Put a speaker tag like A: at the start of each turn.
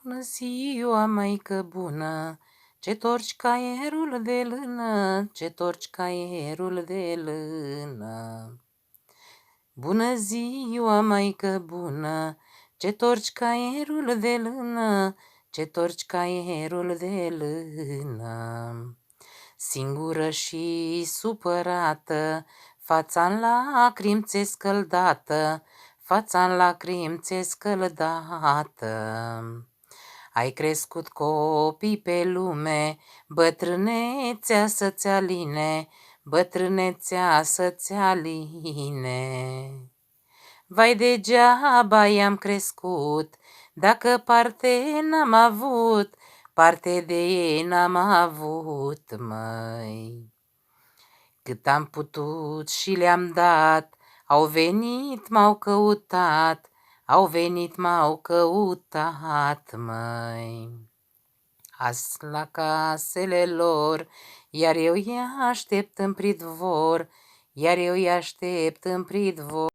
A: Bună ziua, măică bună, ce torci caierul de lână, ce torci caierul de lână. Bună ziua, măică bună, ce torci caierul de lână, ce torci caierul de lână. Singură și supărată, fața-n lacrimi ți-e scăldată, fața-n lacrimi ți-e scăldată. Ai crescut copii pe lume, bătrânețea să-ți aline, bătrânețea să-ți aline. Vai degeaba i-am crescut, dacă parte n-am avut, parte de ei n-am avut, măi. Cât am putut și le-am dat, au venit, m-au căutat, au venit, m-au căutat, măi. Azi la casele lor, iar eu îi aștept în pridvor, iar eu îi aștept în pridvor.